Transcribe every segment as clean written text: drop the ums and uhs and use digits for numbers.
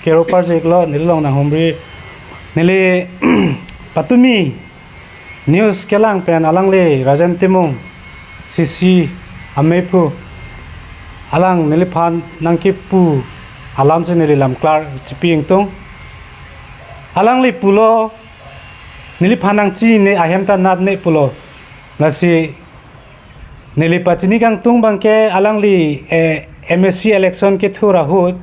Kero project lo nilong na hombre nili patumi news kelang pen alang le rajan timung sisi amepu alang nili pan nangkipu alam se nili lam klar chipi tung alang le pulo nili panang chi ne ahem ta nat ne pulo nasi nili pachini kang tung bangke alang li MSC election ke thura hut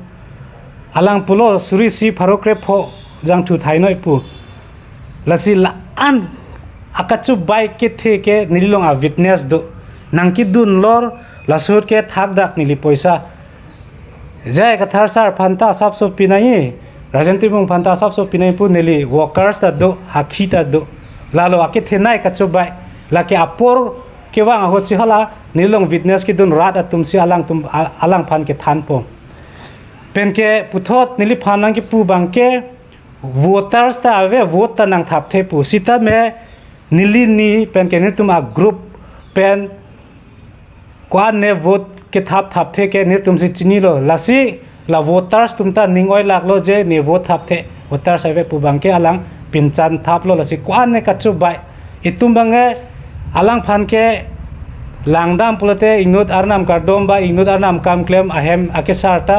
alang pulo suri si parokre pho jang thu thai noi pu lasi la an akachu bai ke the ke nilong a witness do nangki dun lor lasur ke thak dak nili poisa jai ka thar sar phanta sap so pinai rajanti mung phanta sap so pinai pu nili workers ta do hakhi ta do lalo ake thenai ka chu bai lake apor ke wang ho si hala nilong witness ki dun rat atum si alang phan ke than po penke puthot nili phanang ki pu bangke voters ta ave vote ta nang thap the pu sita me nili ni penke ni tuma group pen kwa ne vote ke thap the ke ni tum si chini lo lasi la voters tumta ningoi lak lo je ni vote thap the voters ave pu bangke alang pinchan thap lo lasi kwa ne ka chu bai itum bange alang phanke langdam pulote inut arnam kardom ba inut arnam kam claim ahem akesarta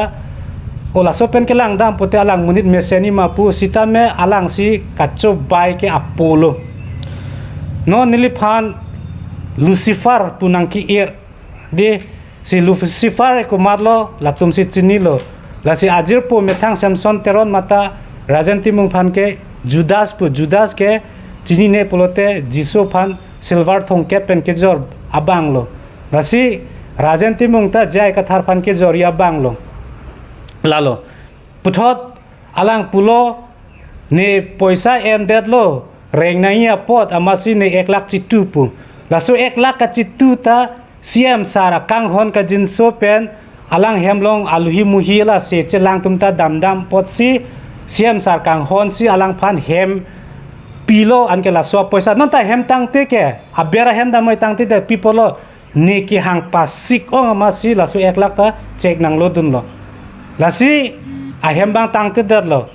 ola sopen ke lang dam pote alang munit meseni mapu sita me alang si kacho bai ke apollo no niliphan lucifer punang ki ir de si lucifer ko marlo latum si chinilo la si ajir po methang samson teron mata rajanti mung phan ke judas ke chini ne polote jiso phan silver thong ke pen ke jor abanglo la si rajanti mung ta jai ka thar phan ke jor ya banglo lalo puthot alang pulo ne poisa endet lo reng na ia pot amasi ne 1 lakh chitu pu laso 1 lakh ka chitu ta CM sara kang hon ka jin so pen alang hemlong aluhi muhi la se chelang tumta damdam pot si CM sar kang hon si alang phan hem pilo an ke la so poisa non ta hem tang te ke abera hem da moi tang te de people ne ki hang pasik ong amasi laso 1 lakh ta check nang lo dun lo lasi ahem bang tang te dat lo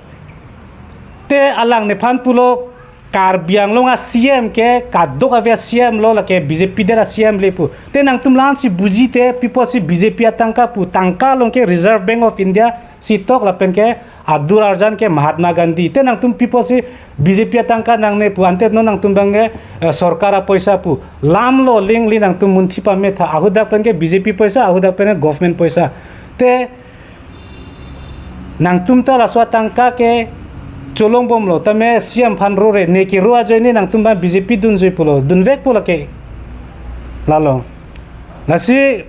te alang ne phan pulo kar biang lo nga CM ke kadok avia CM lo la ke BJP de la CM le pu te nang tum lan si buji te people si BJP atangka pu tangka long ke Reserve Bank of India si tok la pen ke Abdul Arjan ke Mahatma Gandhi te nang tum people si BJP atangka nang ne pu ante no nang tum bange sarkara paisa pu lam lo ling li nang tum munthi pa me tha ahuda pen ke BJP paisa ahuda pen government paisa te nang tumta la swatangka ke cholong bom lo tame siam phan ro re ne ki ro ajoi nang tumba BJP dun joi pulo dun vek pulo ke lalo nasi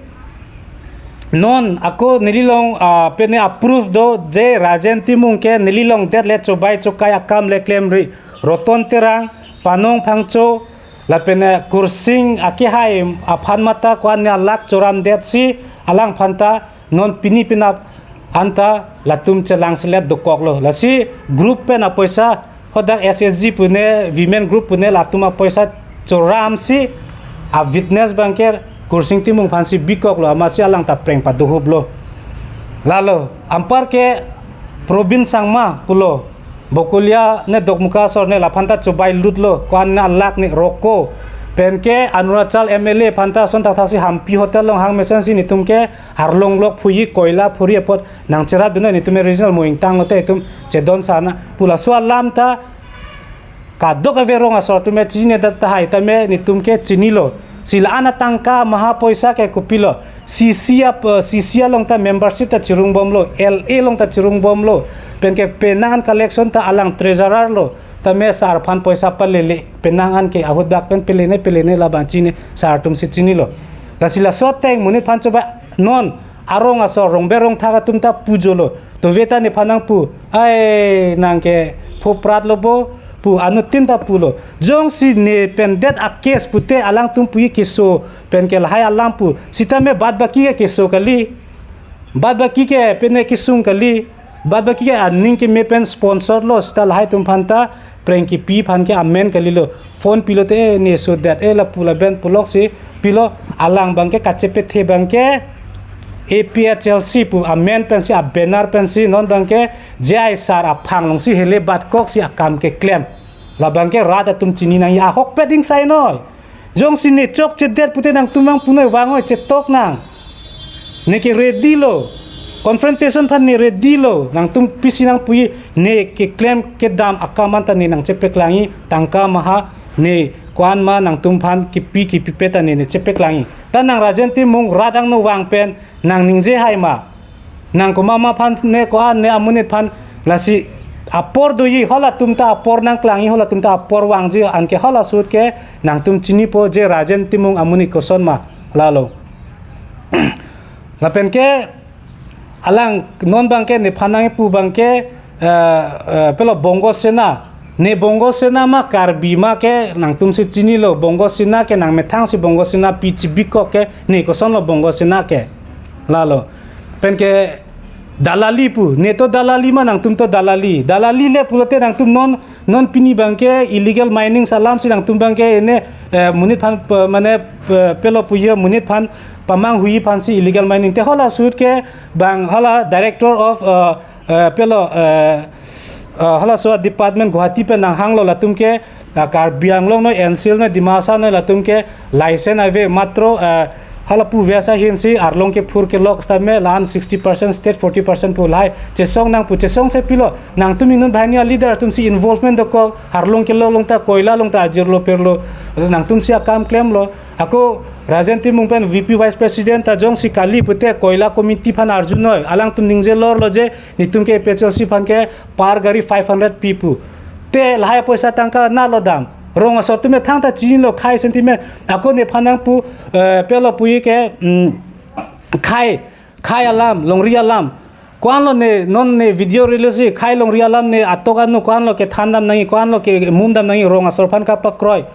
non ako nililong pene approve do je rajanti mung ke nililong det le chobai chokai akam le claim ri roton terang panong phangcho la pene kursing aki hai aphan mata kwan ne lak choram det si alang phanta non pini pinap anta latum chelang selet dokok lo lasi group pe na paisa hodak SSG pune women group pune latuma paisa choram si a witness banker kursing timung phansi bikok lo amasi alang ta preng pa dohub lo lalo ampar ke province sangma pulo bokulia ne dokmuka sor ne laphanta chobai lut lo kwan na lak ne roko penke Arunachal MLA phanta son tathasi hampi hotel long hang mesen si nitumke harlong lok phuyi koila phuri pot nangchera duna nitume regional moing tang note tum chedon sana pula so lam ta kadok averong asor tume chine datta hai tame nitumke chinilo silana tangka maha poisa ke kupilo CCA long ta membership ta chirung bom lo LA long ta chirung bom lo penke penan collection ta alang treasurer lo tame sar phan poisa palele penangan ke ahud dak pen pelene la banchine sar tum si chinilo la sila soteng muni phan choba non arong aso rongberong thaga tumta pujolo to veta ne phanang pu ai nangke phoprat lobo pu anu tinta pulo jong si ne pendet a case pute alang tum pu kiso penke la hai alang pu sitame bad baki ke kiso kali bad baki ke pene kisung kali bad baki ke aning ke me pen sponsor lo stal hai tum phanta pranki pi phan ke amen kalilo phone pilote ne so that la pula ben pulok si pilo alang bangke kachepe the bangke APHLC pu amen pensi a banner pensi non bangke jai sar a phang long si hele bat kok si akam ke claim la bangke rada tum chini nang ya hok peding sai noi jong sini chok chedet pute nang tumang punoi wangoi chetok nang neki ready lo confrontation phan ni ready lo nang tum pisi nang pui ne ke claim ke dam akamanta ni nang chepek langi tangka maha ne kwan ma nang tum phan ki peta ne chepek langi tan nang rajen ti mung radang no wang pen nang ningje hai ma nang ko mama phan ne ko an ne amunit phan lasi apor do yi hola tum ta apor nang klangi hola tum ta apor wang ji an ke hola sut ke nang tum chini po je rajen ti mung amunit ko son ma lalo lapen ke alang non bangke ne phanang pu bangke pelo bongo sena ne bongo sena ma karbi ma ke nang tum se chini lo bongo sena ke nang methang si bongo sena pichibi ko ke ne ko son lo bongo sena ke lalo pen ke dalali pu ne to dalali ma nang tum to dalali le pulote nang tum non pini bangke illegal mining salam si nang tum bangke ene munit phan mane pelo puye munit phan pamang hui phan si illegal mining te hola sut ke bang hola director of pelo hola so department Guwahati pe nang hanglo latum ke kar bianglong no ensil no dimasa no latum ke license ave matro hala pu vesa hin si arlong ke phur ke lok sta me lan 60% state 40% pu lai chesong nang pu chesong se pilo nang tumi nun bhania leader tum si involvement ko harlong ke long ta koila long ta ajirlo perlo nang tum si akam claim lo ako rajen ti mung pen VP vice president ta jong si kali pute koila committee phan arjun noi alang tum ningje lor lo je ni tum ke PHLC phan ke par gari 500 people te lahai paisa tangka na lo dam rong asor tume thang ta chin lo khai sentime ako ne phanang pu pelo pui ke khai alam longri alam kwan lo ne non ne video release khai longri alam ne atogan no kwan lo ke thandam nang kwan lo ke mumdam nang rong asor phan ka pakroi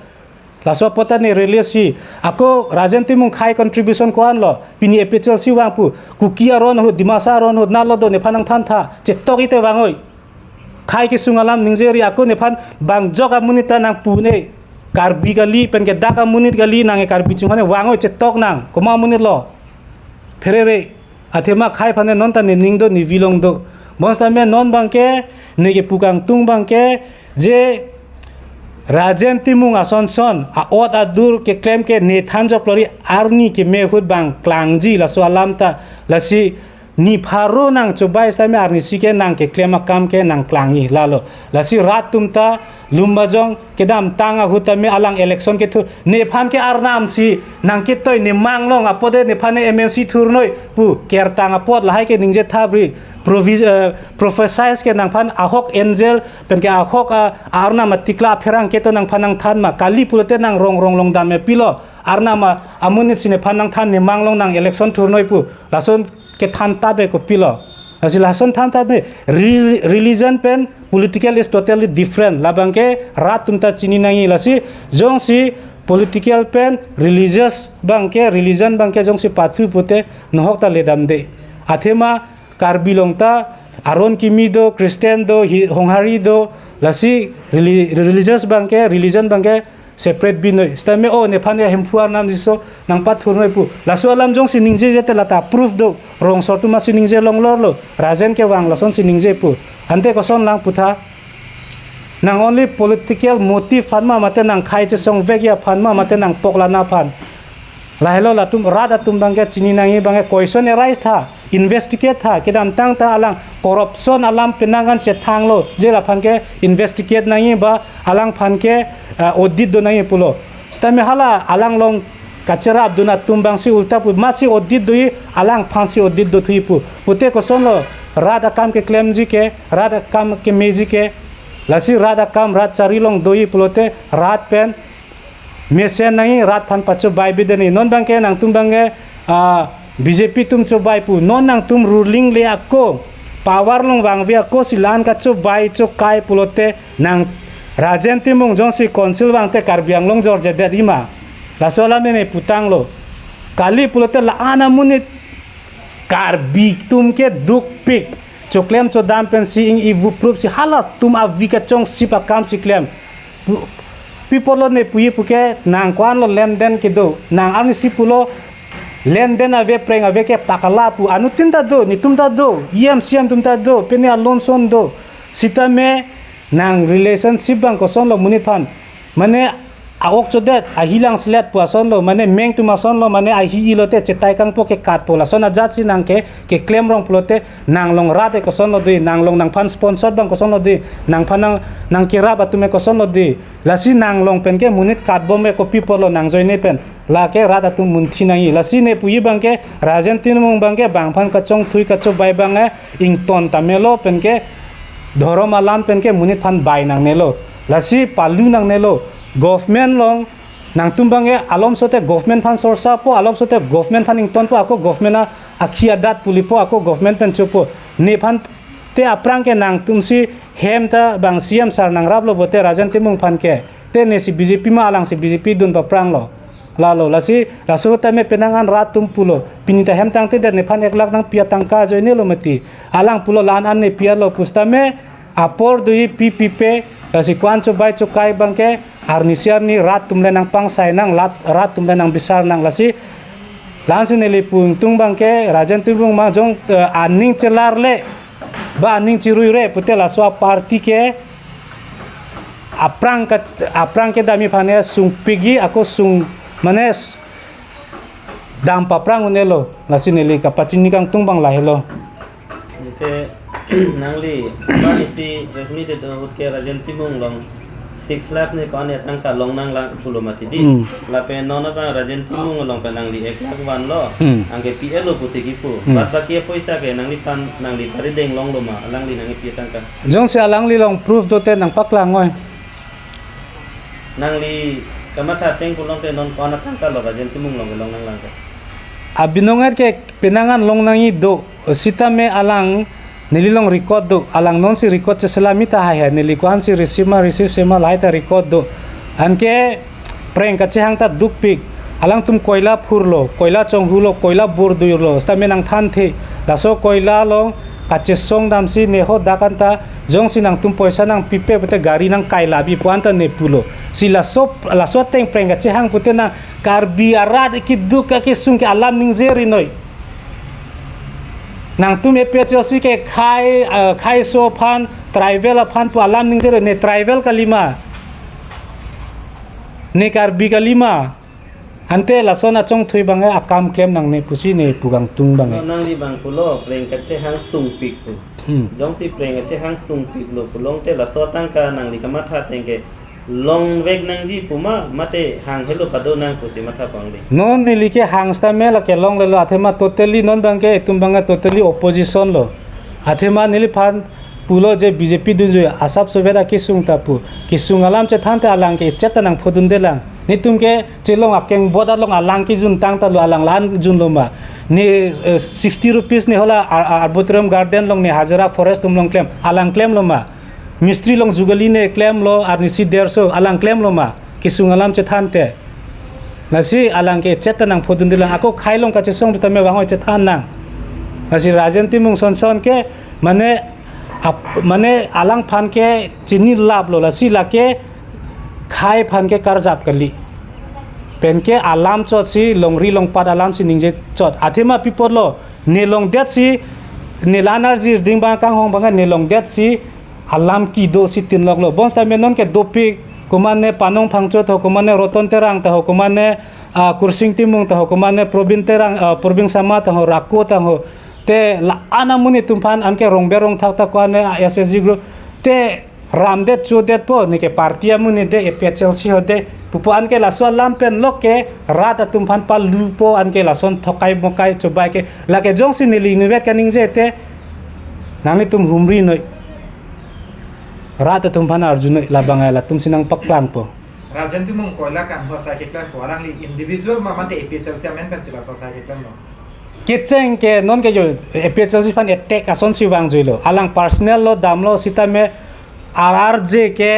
laso pota ne release ako rajen timung khai contribution kwan lo pini PHLC wang pu kukia ron ho dimasa ron ho na lo do ne phanang than tha chetok ite wangoi khai ke sungalam ningjeri ako ne phan bang joga munita nang pune karbi gali pen ke daka munit gali nang karbi chungane wangoi chetok nang koma munit lo ferere athema khai phane non ta ne ningdo ni vilong do monsta me non bangke ne ke pukang tung bangke je rajen timung asonson a ot adur ke claim ke ne thanjo plori arni ke me khut bang klangji la swalam ta lasi ni pharo nang chobai stame arni sike nang ke claim kam ke nang klangi lalo lasi rat tumta lumbajong kedam tanga hutame alang election ke thu ne phan ke arnam si nang ke toy ne manglong apode ne phane MMC thurnoi pu ker tanga pot lahai ke ningje thabri prophesize ke nang phan ahok angel pen ke ahok arna matikla pherang ke to nang phanang than ma kali pulote nang rong long dame pilo arna ma amuni sine phanang than ne manglong nang election thurnoi pu lason ke than tabe ko pilo asilason than tabe religion pen political is totally different labangke rat tumta chini nangi lasi jong si political pen religious bangke religion bangke jong si pathu pote nohok ta ledam de athema karbilong ta aron kimi do Christian do honghari do lasi religious bangke religion bangke separate binoi stame o ne phane hempuar nam diso nang pathur noi pu laso alam jong siningje jete lata proof do rong sortu ma siningje long lor lo rajen ke wang lason siningje pu ante ko son lang putha nang only political motive phanma mate nang khai che song vegya phanma mate nang poklana phan lahelo latum rada tum bangke chini nangi bangke question arise tha investigate tha kedam tang ta alang corruption alam penangan che thanglo jela phanke investigate nangi ba alang phanke audit do nangi pulo stame hala alang long kachara duna tumbang si ulta pu masi audit doi alang phansi audit do thui pu pute ko sonlo rada kam ke claim ji ke rada kam ke meji ke lasi rada kam rat charilong doi pulote rat pen mesen nangi rat phan pacho bai bideni non bangke nang tum bangge BJP tum cho bai pu non nang tum ruling le akko power long wang via ko silan ka cho bai cho kai pulote nang rajen timung jong si council wang te karbiang long jor je dedima la sola mene putang lo kali pulote la ana munit karbi tum ke duk pik choklem cho dam pen si ing ibu proof si hala tum avika chong sipa kam si klem people ne puyi puke nang kwan lo lem den ke do nang ami si pulo len den ave preng ave ke pakala pu anutin ta do nitum ta do yam siam tum ta do pene alon son do sitame nang relationship bang ko son lo munit phan mane awok chodet a hilang slet pu son lo mane meng tu ma son lo mane a hi ilote chetai kang po ke kat pola son a jat si nang ke claim rong plote nang long rate ko son lo di nang long nang phan sponsor bang ko son lo di nang phan nang kira batume ko son lo di lasi nang long pen ke munit kat bom re ko people lo nang joine pen la ke rata tu mun thinai lasi ne pui bang ke rajen tin mong bang ke bang phan ka chong thui ka cho bai bang ing ton tamelo pen ke ধরম আলাম পেনকে মুনিত fun by নাং নেলো লাসি পালু নাং নেলো government long নাং তুমবাঙ্গে আলম সতে গভর্নমেন্ট ফান সরসা পো আলম সতে গভর্নমেন্ট ফান ইংটন পো আকো গভর্নমেন্ট আখিয়া দাত পুলিপো আকো গভর্নমেন্ট পেন চপো নে ফান তে আপ্রাংকে নাং তুমসি হেম তা বাং সিএম সার নাং রাবলো বতে রাজন তিমুং ফানকে তে নেসি বিজেপি মা আলাং সি বিজেপি দুন pa prang lo lalo lasi rasu tame penangan ratum pulo pinita hem tang te ne phan 1 lakh nang pia tangka joine lo mati alang pulo lan an ne pia lo pustame apor dui pipipe lasi kwan cho bai cho kai bangke arnisiar ni rat tumle nang pang sai nang rat tumle nang bisar nang lasi lansi ne li pung tung bangke rajan tubung ma jong aning celar le ba aning cirui re putel aswa party ke aprang ke dami phane sung pigi ako sung mane dam paprang unelo lasineli kapacini kang tungbang lahelo ite nangli banisi resmi de utke rajan timung long 6 lakh ne kone tangka long nang lang pulo mati di la pe nona ba rajan timung long pe nangli 1 lakh wan lo angke PL lo pusigi pu bat baki poisa ke nangli pan nangli tari deng long lo ma langli nangli pi tangka jong se alangli long proof dote nang paklang ngoi nangli kamata teng pulong te non kona tangka lo rajan timung long long nang lang abinongar ke penangan long nangi do sitame alang nililong record do alang non si record che salami ta hai nilikwan si receive sema lai ta record do anke prank ka che hang ta duk pik alang tum koila phurlo koila chong hulo koila bur duirlo stame nang than the laso koila long kache song dam si ne ho dakanta jong si nang tum poisa nang pipe pete gari nang kaila bi puanta ne pulo sila so teng prank ka che hang pute na karbi arad ki duk ka sung ke alam ning zeri noi nang tum epchc ke khai so phan travel phan pu alam ning zeri ne travel kalima ne karbi kalima ante lasona chong thui banga akam claim nang ne pusi ne pugang tung banga nang li bang pulo prank ka che hang sung pik pu jong si prank ka che hang sung pik lo pulong te la so tangka nang li kamata tengke long weg nang ji puma mate hang hello pado nang pusi matha pangli non nilike hangsta me la ke long le lo athema totally non bangke tum banga totally opposition lo athema nili phan pulo je BJP dun jo asap sovera kisung tapu kisung alam che thante alang ke chetanang phodun delang ni tumke chelong akeng boda long alang ki jun tang ta lo alang lan jun loma ni 60 rupees ni hola arboretum garden long ni hajara forest tum long claim alang claim loma mistri long jugali ne claim lo arni si 150 alang claim loma kisung alam che thante nasi alang ke chetanang phodun delang ako khailong ka che song tame wangoi che than nang nasi rajanti mung son ke mane alang phan ke chini lab lo la si la ke khai phan ke karjap kali pen ke alam chot si longri long pad alam si ningje chot athema people lo ne long det si ne lanar ji ding ba kang hong banga ne long det si alam ki do si tin lok lo bon sta menon ke dopi kumane panong phangcho tho kumane roton terang ta ho kumane kursing timung ta ho kumane probin terang probin sama ta ho rakko ta ho te la anamuni tumpan anke rongberong thak ta kwane SSG group te ramdet chodet po ni ke partia muni de epchc hode pupu anke la so lampen loke rata tumpan pa lupo anke la son thokai mokai chobai ke la ke jongsi ni lingwet kaning jete nami tum humri noi rata tumpan arjun la bangai la tum sinang paklang po rajan tu mong koila kan ho sa ke plan ko arang li individual ma mate epchc men kan sila so sa ke plan no kitcheng ke non ke jo epchc fan attack ason si wang joilo alang personal lo damlo sitame RRJ ke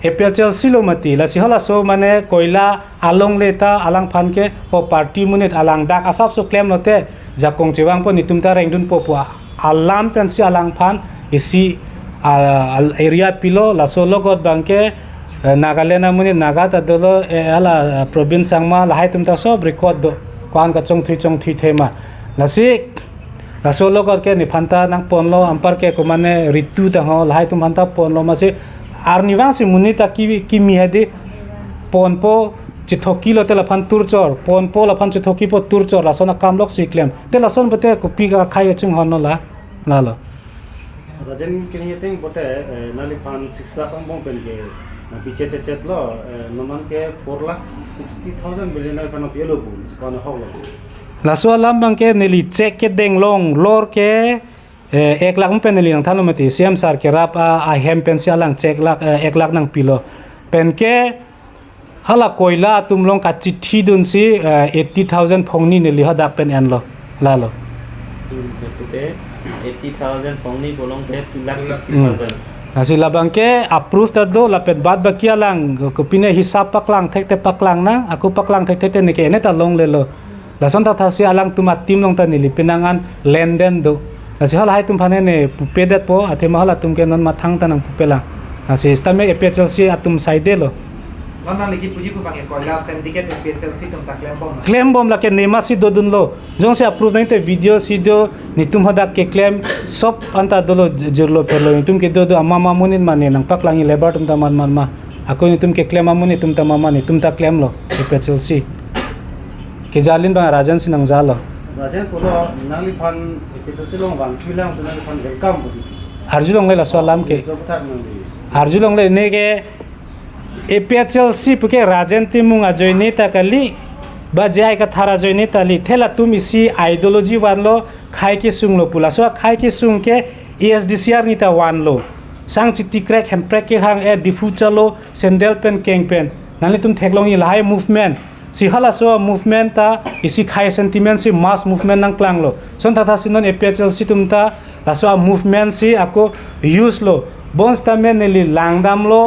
epchc lo mati la si hola so mane koila along leta alang phan ke o party munit alang dak asap so claim lote jakong chewang po nitum ta reng dun po alam pen si alang phan isi area pilo la so logot bangke Nagaland munit naga ta dolo ala province sangma la hai tum ta sob record do kwan ka chong thui thema lasik laso lo ka ke ni phanta nang pon lo ampar ke ko mane ritu ta ho lai tum phanta pon lo ma se arnivasi munita ki mi hadi pon po chithoki lo te la phan tur chor pon po la phan chithoki po tur chor laso na kam lok siklem te lason bote ko pi ka khai chung hon la lo Rajan kini yang bote nali pan 6 lakh ambong pen ke piche cecet lo noman ke 4,60,000 billionaire pan pielo bu sekolah hok lo laso alam bang ke neli check ke deng long lor ke 1 lakh pen neli ang thalo mati siam sar ke rap a hem pen sia lang check lak 1 lakh nang pilo pen ke hala koila tumlong ka chithi dun si 80,000 phongni neli hadak pen en lo la lo Betul 80,000 pongni bolong ke 2,60,000 nasi labang ke approve ta do lapet bad bakia lang ko pine hisap paklang thek te paklang na aku paklang thek te ne ke ne ta long le lo lason ta thasi alang tuma tim long ta nili pinangan lenden do nasi hal hai tum phane ne pedet po athe mahala tum ke non mathang ta nang pupela nasi stame ephlc atum saide lo Nona lagi puji ku panggil koila syndicate PSLC tum tak lembong. claim bom la ke nema si do dun lo jong se approve nai te video ni tum hodak ke claim sop anta dolo jirlo perlo tum ke do amma munin mane nang paklangi lebar tum ta man ma ako ni tum ke claim amuni tum ta mama ni tum ta claim lo PSLC ke jalin bang rajan sinang jalo Rajan pulo nali pan episode long bang bilang tu nali pan welcome bu arjulong le la salam ke so tak nali arjulong le ne ke APHLC puke rajan timung ajoi neta kali ba jai ka thara joi neta li thela tumi si ideology wan lo khai ki sung lo pula so khai ki sung ke ESDCR nita wan lo sang chiti crack hem prek ke hang e difu chalo sendel pen keng pen nali tum theklong i lai movement si hala so movement ta isi khai sentiment si mass movement nang klang lo son ta sinon APHLC tum ta la so movement si ako use lo bons ta men li langdam lo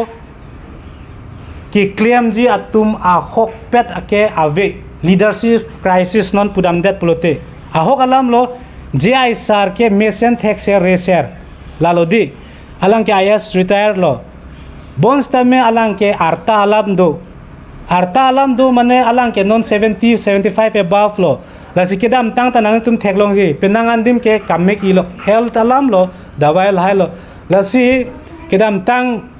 ki claim ji atum a hok pet ake ave leadership crisis non pudam det plote a hok alam lo ji sar ke mesen thek se reser lalodi alang ke IS retire lo bons tame alang ke arta alam do mane alang ke non 70 75 above lo la sikidam tang tanang tum theklong ji penangan dim ke kamek ilo health alam lo dawai lai lo la si kedam tang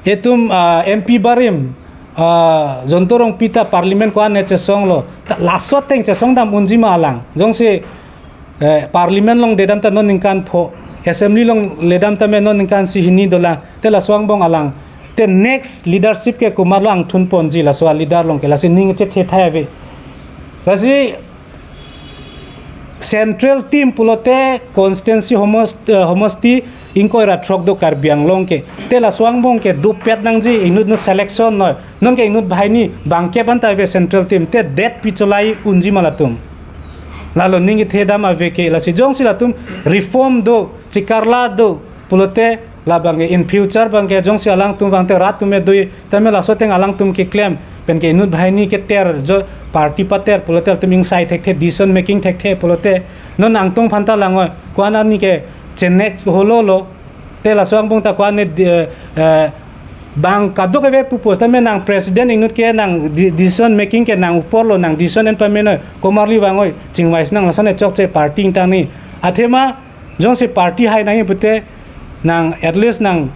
etum MP barim jontorong pita parlimen ko ane chesong lo lasot teng chesong dam unjima alang jong se parlimen long dedam ta non ingkan pho assembly long ledam ta men non ingkan si hini dola te la swang bong alang te next leadership ke kumar lo ang thun ponji la swa leader long ke la se ning che the thai la si central team pulote constituency homosti ingkoi ra throk do karbiang long ke tela swang bong ke du pet nang ji inut no selection no non ke inut bhaini bangke ban ta ve central team te det picholai unji malatum lalo ningi thedam ave ke la si jong silatum reform do chikarla do pulote la bange in future bange jong si alang tum bangte rat tume doi tame la soteng alang tum ke claim pen ke inut bhaini ke ter jo party pater pulote tuming sai thek the decision making thek the pulote non angtung phanta lango kwana ni ke chenek hololo tela swang bong ta kwane bang kadok ave pupos tame nang president inut ke nang decision making ke nang upor lo nang decision en pameno komarli bangoi chingwais nang lasane chokche party tang ni athema jong se party hai nahi pute nang at least nang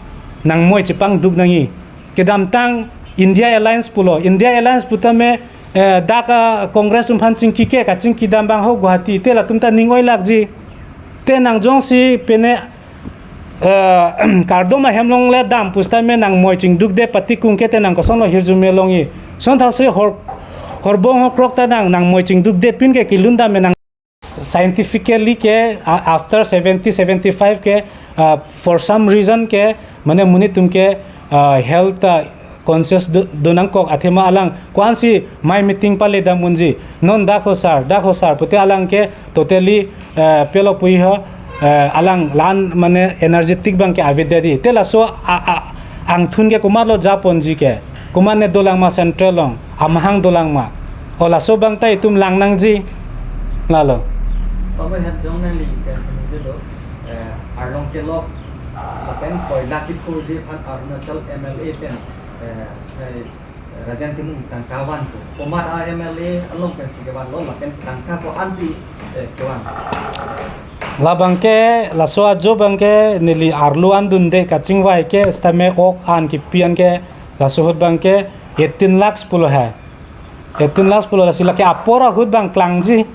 moi chipang duk nangi kedam tang India Alliance putame daka congress phan chingki ke ka chingki dam bang ho guhati tela tumta ningoi lakji te nang jong si pene kardoma hemlong le dam pustame nang moi ching duk de pati kungke te nang kosong lo hirjume longi son tha se horbong ho krokta nang moi ching duk de pin ke kilunda me nang scientifically ke after 70 75 ke for some reason ke mane muni tumke health conscious donang kok athema alang kwansi my meeting pale da munji non dakho sar pute alang ke totally pelo pui ho alang lan mane energetic bang ke avedya di tela so ang thun ke kumalo japonji ke kumane dolang ma central long amhang dolang ma ola so bang tai tum lang nang ji lalo Ông hat jong nang li kan ni lo arong ke lo lapen koi lakit ko je phat arunachal MLA ten Rajan Timur tangkawan tu. Pemat MLA along pensi kawan lo lapen tangka ko ansi kawan. La bangke la soa jo bangke nili arluan dunde kacing wai ke stame ok an ki pian ke la sohut bangke 18 lakhs pulo hai 18 lakhs pulo la sila ke apora hut bang klangji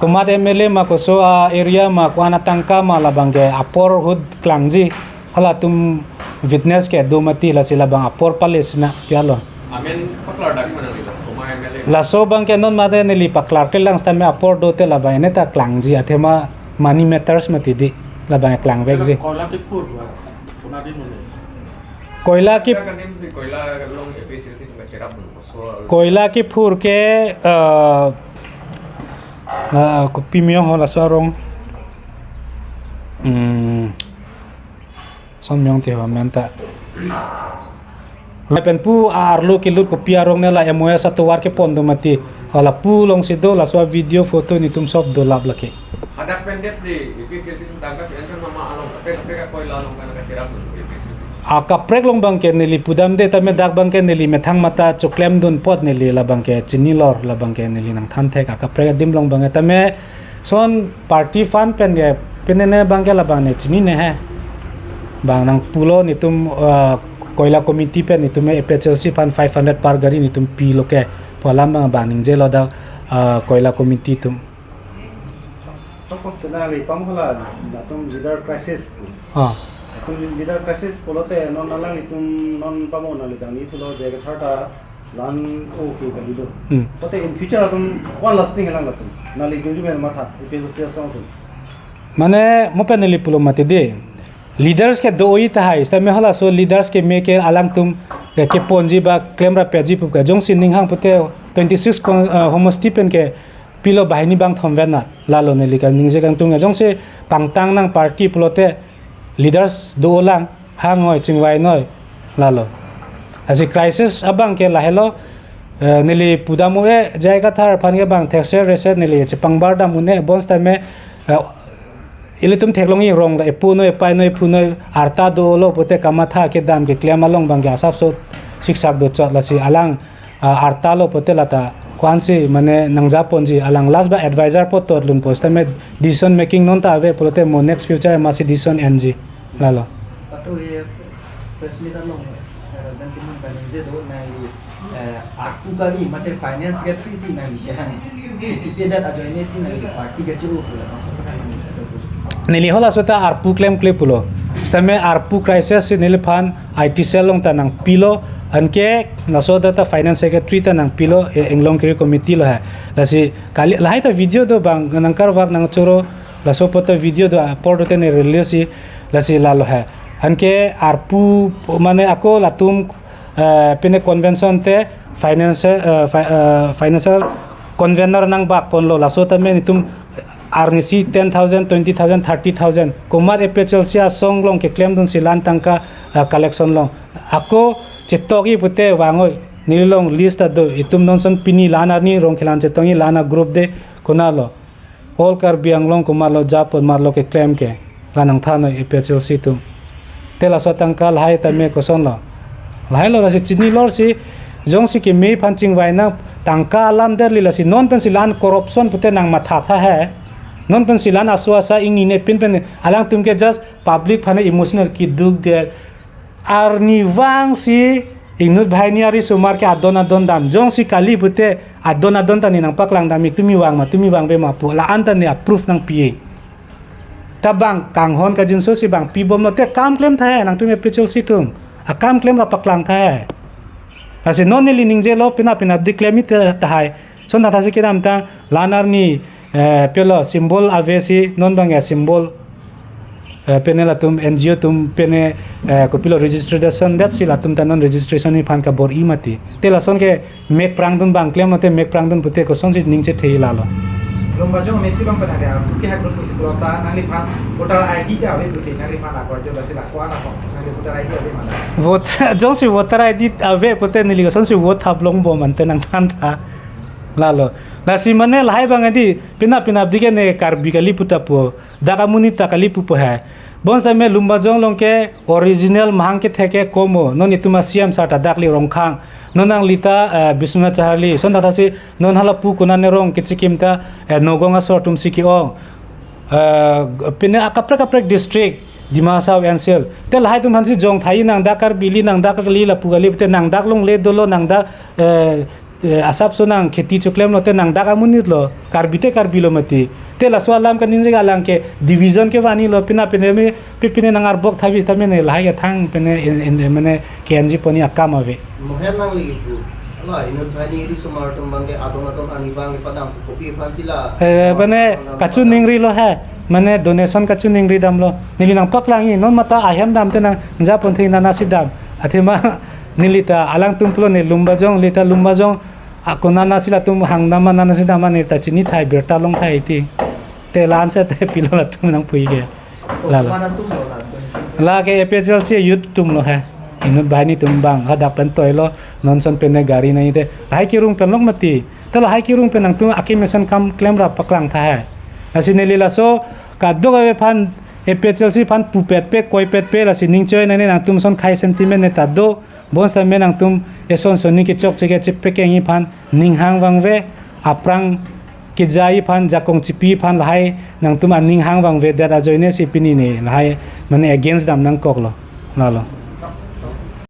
kumat MLA ma ko soa area ma ko ana tangka ma la bangke apor hut klangji hala tum witness ke do mati la sila bang apor palesna pialo Amin paklar dak mana nila Kuma MLA la so bangke non made nili paklar ke lang stame apor do te la ba ene ta klangji athema money matters mati di la bang klang vek ji koila ki pur puna din mun koila ki kan nim si koila long efficiency tu macam apa so koila ki phur ke ko pimio hola sarong somyong te wa menta lepen pu arlo ki lut ko piarong ne la emoya sa to war ke pondo mati hala pu long sido la so video foto ni tum sob do lab lake ada pendek di efficiency tu tangkap kan mama along tapi koila long kan kacirap pun kaprek long bangke nili pudam de tame dak bangke nili methang mata choklem dun pot nili la bangke chini lor la bangke nili nang tham thek kaprek dim long bangke tame son party fund pen ge penene bangke la bang ne chini ne hai bang nang pulo ni tum koila committee pen ni tum PHLC fund 500 par gari ni tum pi loke polam bang baning je lo da koila committee tum Tokok tenali pamhala datum leader crisis. Tum leader crisis polote non nalang itum non pamo nali dang itu lo jaga thata lan okay kali do. Tote in future atum kwan lasting lang latum nali juju men matha ipil sia song tu. Mane mo peneli pulo mate de leaders ke do oi ta hai sta me hala so leaders ke me ke alang tum ke ponji ba claim ra peji pu ka jong sin ning hang pute 26 homo stipend ke pilo bahini bang thomvena lalo neli ka ningje kang tung jong se pangtang nang party pulote leaders do lang hangoi chingwai noi lalo asi crisis abang ke lahelo neli pudamo e jaiga thar phange bang thexer reset neli chepang barda mune bons time ilitum theklongi rong la epu noi pai noi phu noi arta do lo pote kamatha ke dam ke klem along bang asap so siksak do chot la si alang arta lo pote lata kwansi mane nangja ponji alang last ba advisor po tot lun post me decision making non ta ave polote mo next future ma si decision ng lalo Patu ye presmita long Rajan Timur kan je do nai aku kali mate finance ke 3C nai ya ipeda ada ini si nai party ke chu nili hola sota arpu claim pulo stame arpu crisis nili phan IT cell long tanang pilo anke naso data finance secretary tanang pilo englong kiri committee lo ha lasi kali lahai ta video do bang nangkar wak nang choro laso poto video do upload hote ne release lasi lalo ha anke arpu mane ako latum pene convention te financial convener nang bak pon lo laso ta me nitum arnisi 10,000 20,000 30,000 kumar PHLC song long ke claim dun silan tangka collection long ako chetogi pute wangoi nilong list do itum non son pini lana ni rong khilan chetongi lana group de kunalo all kar biang long kumalo japon marlo ke claim ke lanang thano PHLC tum tela so tangka lai ta me ko son lo lai lo si chini lor si jong si ke me phanching waina tangka alam der lila si non pensilan corruption pute nang matha tha hai non pensilan aswasa ingine pin alang tum ke just public phane emotional ki duk de arni wang si inut bhainiari sumar ke adon dam jong si kali bute adon tani nang paklang dami tumi wang be ma pu la anta ne approve nang pa tabang kang hon ka jinso si bang pi bom no te kam claim tha nang tumi pichol si tum a kam claim ra paklang tha ase non ni ning je lo pina declaim it ta hai son na tha se kiram ta lanar ni pelo symbol avesi non bang ya symbol penela tum NGO tum pene kopilo registration that sila tum tanon registration ni phan ka bor imati tela son ke mek prangdun bang claim mate mek prangdun pute ko son ningche thei lalo lomba jong mesi long pada ada ke hak lu sekolota nali pan voter ID ta ave tu se nali pan apa jo sila ko ana ko nali voter ID ave mana vote jong si voter ID ave pute nili son si vote hablong bo man tenang than tha Lalo. La si mane lahai bang adi pina abdike ne karbi kali putapo dakamuni takali pupo hai. Bon sa me lumba jong long ke original mahang ke theke komo non ituma siam sata dakli rongkhang nonang lita bisuna charli son data si non hala pu kunane rong kichikimta nogonga so tum siki ong pina kaprak district Dimasa Ansel te lahai tum hansi jong thai nang dakar bili nang dakali la pugali te nang dak long le dolo nang dak asap so nang kheti choklem no te nang dak amunit lo karbite karbilo mati te la swalam ka ninje galang ke division ke wani lo pina me pipine nang arbok thabi tamene lahai thang pene mane kenji poni akam ave mohen nang li pu ala inu thani ri sumar tum bangge adon ani bangge padam kopi fansila bane kachu ningri lo hai mane donation kachu ningri dam lo nili nang paklangi non mata ahem dam te nang japon thei na nasi dam athema nilita alang tumplo ne lumbajong lita lumbajong akona nasila tum hangdama nanasi dama ne ta chini thai berta long thai ti te lan se te pilola tum nang pui ge la mana tum lo la la ke epejal se yut tum lo hai inut bani tum bang hada pen toilo non son pene gari nai de hai ki rung pen long mati te la hai ki rung pen nang tum akimesan kam claim ra paklang tha hai asine lila so ka doga we phan epejal si phan pupet pe koi pet pe la sining choi nai nang tum son khai sentiment ne ta do bon sa menang tum eson soni ki chok chege chip pe kengi phan ninghang wangwe aprang ki jai phan jakong chipi phan lahai nang tum an ninghang wangwe da joine si pini ne lahai mane against dam nang koklo lalo